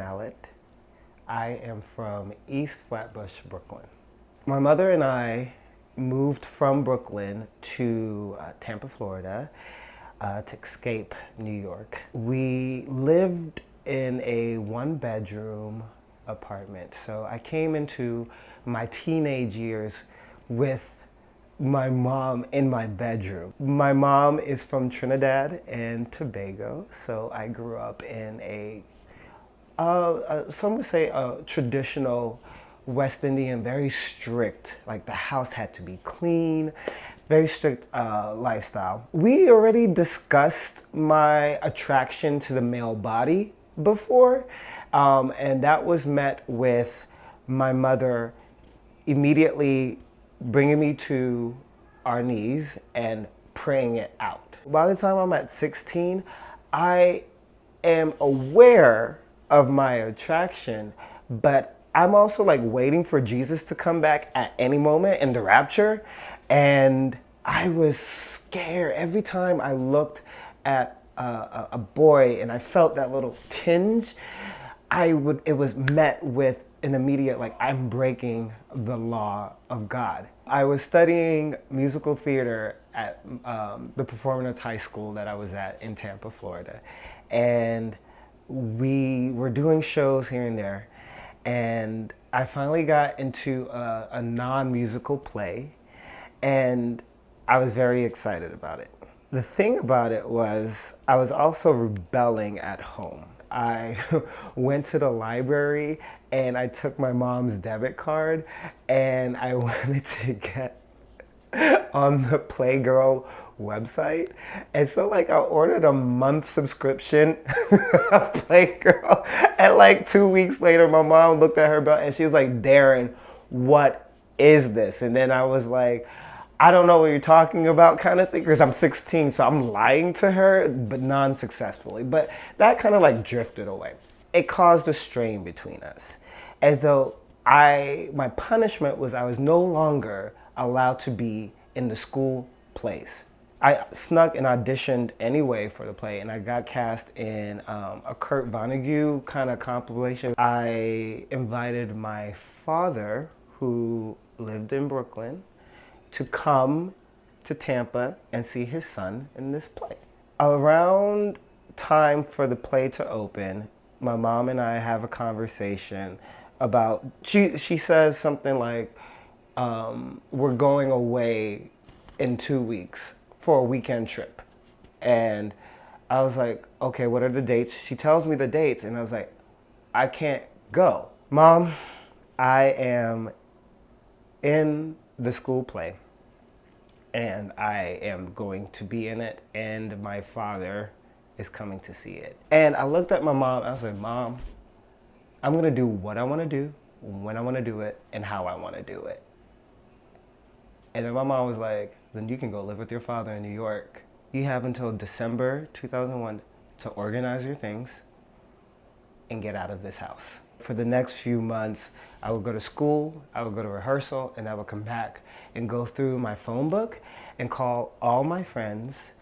Mallett. I am from East Flatbush, Brooklyn. My mother and I moved from Brooklyn to Tampa, Florida, to escape New York. We lived in a one-bedroom apartment. So I came into my teenage years with my mom in my bedroom. My mom is from Trinidad and Tobago, so I grew up in some would say a traditional West Indian, very strict, like the house had to be clean, very strict lifestyle. We already discussed my attraction to the male body before, and that was met with my mother immediately bringing me to our knees and praying it out. By the time I'm at 16, I am aware of my attraction, but I'm also like waiting for Jesus to come back at any moment in the rapture. And I was scared every time I looked at a boy and I felt that little tinge. It was met with an immediate, like, I'm breaking the law of God. I was studying musical theater at the Performing Arts High School that I was at in Tampa, Florida. And we were doing shows here and there. And I finally got into a non-musical play. And I was very excited about it. The thing about it was I was also rebelling at home. I went to the library and I took my mom's debit card and I wanted to get on the Playgirl website. And so like I ordered a month subscription of Playgirl, and like 2 weeks later my mom looked at her bill and she was like, Darren, what is this? And then I was like, I don't know what you're talking about, kind of thing, because I'm 16, so I'm lying to her, but non-successfully. But that kind of like drifted away. It caused a strain between us. As though my punishment was I was no longer allowed to be in the school plays. I snuck and auditioned anyway for the play, and I got cast in a Kurt Vonnegut kind of compilation. I invited my father, who lived in Brooklyn, to come to Tampa and see his son in this play. Around time for the play to open, my mom and I have a conversation about, she says something like, we're going away in 2 weeks for a weekend trip. And I was like, okay, what are the dates? She tells me the dates and I was like, I can't go. Mom, I am in the school play and I am going to be in it and my father is coming to see it. And I looked at my mom and I was like, Mom, I'm gonna do what I wanna do, when I wanna do it, and how I wanna do it. And then my mom was like, then you can go live with your father in New York. You have until December 2001 to organize your things and get out of this house. For the next few months, I would go to school, I would go to rehearsal, and I would come back and go through my phone book and call all my friends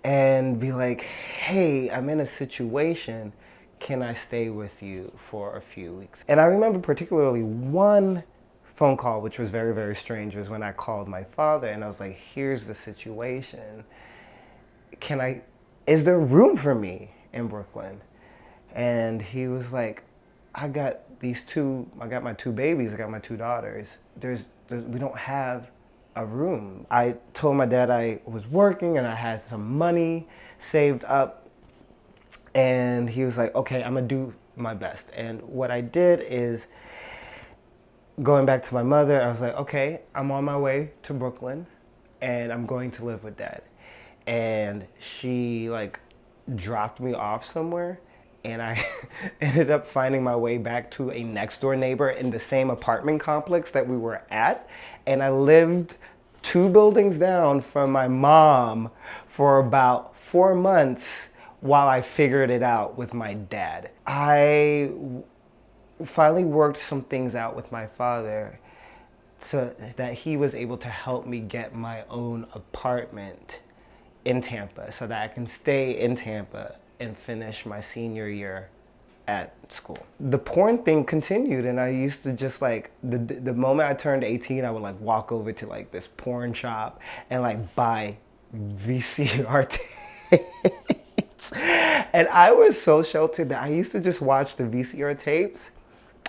and be like, hey, I'm in a situation, can I stay with you for a few weeks? And I remember particularly one phone call, which was very, very strange, was when I called my father and I was like, here's the situation. Is there room for me in Brooklyn? And he was like, I got my two babies, I got my two daughters. We don't have a room. I told my dad I was working and I had some money saved up. And he was like, okay, I'm gonna do my best. And what I did is, going back to my mother, I was like, okay, I'm on my way to Brooklyn and I'm going to live with Dad. And she like dropped me off somewhere and I ended up finding my way back to a next door neighbor in the same apartment complex that we were at. And I lived 2 buildings down from my mom for about 4 months while I figured it out with my dad. I finally worked some things out with my father so that he was able to help me get my own apartment in Tampa so that I can stay in Tampa and finish my senior year at school. The porn thing continued, and I used to just like, the moment I turned 18, I would like walk over to like this porn shop and like buy VCR tapes. And I was so sheltered that I used to just watch the VCR tapes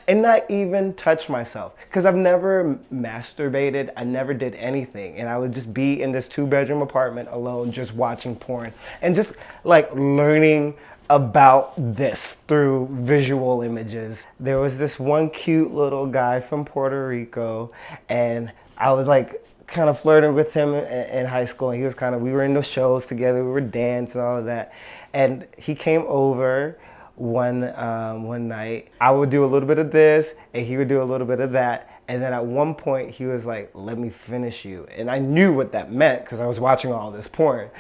and not even touch myself, because I've never masturbated. I never did anything, and I would just be in this 2-bedroom apartment alone, just watching porn and just like learning about this through visual images. There was this one cute little guy from Puerto Rico, and I was like kind of flirting with him in high school, and he was kind of, we were in the shows together, we were dancing and all of that, and he came over one night. I would do a little bit of this, and he would do a little bit of that, and then at one point he was like, "Let me finish you," and I knew what that meant because I was watching all this porn,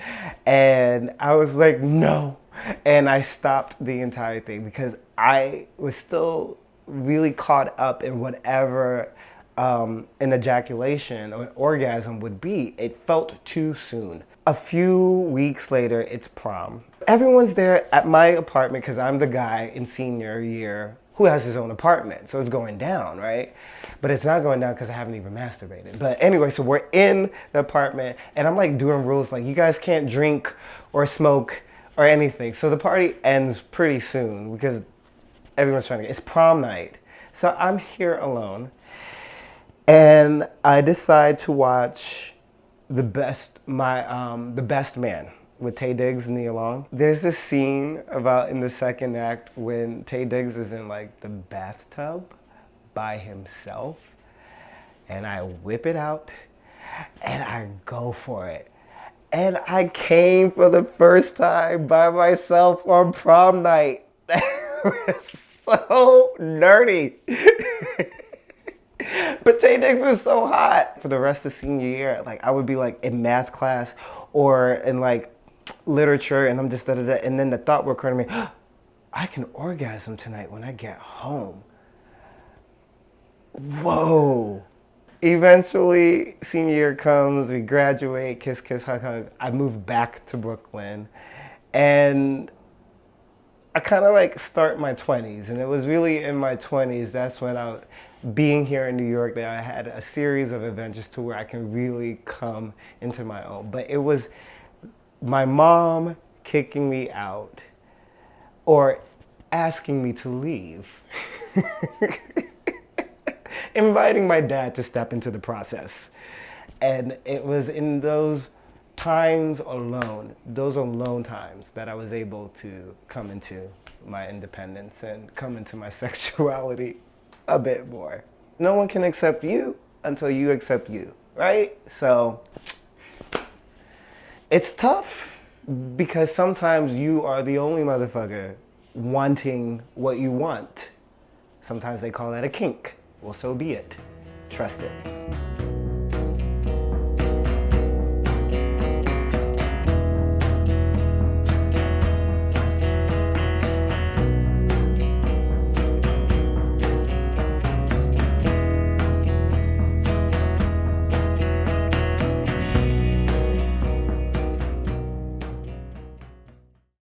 and I was like, "No," and I stopped the entire thing because I was still really caught up in whatever an ejaculation or an orgasm would be. It felt too soon. A few weeks later, it's prom. Everyone's there at my apartment because I'm the guy in senior year who has his own apartment. So it's going down, right? But it's not going down because I haven't even masturbated. But anyway, so we're in the apartment, and I'm like doing rules like, you guys can't drink or smoke or anything. So the party ends pretty soon because everyone's trying to get, it's prom night. So I'm here alone, and I decide to watch The Best Man with Taye Diggs and Nia Long. There's this scene about in the second act when Taye Diggs is in like the bathtub by himself, and I whip it out and I go for it. And I came for the first time by myself on prom night. That was so nerdy. But Taye Diggs was so hot. For the rest of senior year, like I would be like in math class or in like literature, and I'm just da-da-da, and then the thought would occur to me, I can orgasm tonight when I get home. Whoa. Eventually, senior year comes, we graduate, kiss, kiss, hug, hug. I moved back to Brooklyn, and I kind of like start my 20s, and it was really in my 20s, that's when being here in New York, that I had a series of adventures to where I can really come into my own. But it was my mom kicking me out or asking me to leave, inviting my dad to step into the process. And it was in those times alone, those alone times, that I was able to come into my independence and come into my sexuality a bit more. No one can accept you until you accept you, right? So it's tough because sometimes you are the only motherfucker wanting what you want. Sometimes they call that a kink. Well, so be it. Trust it.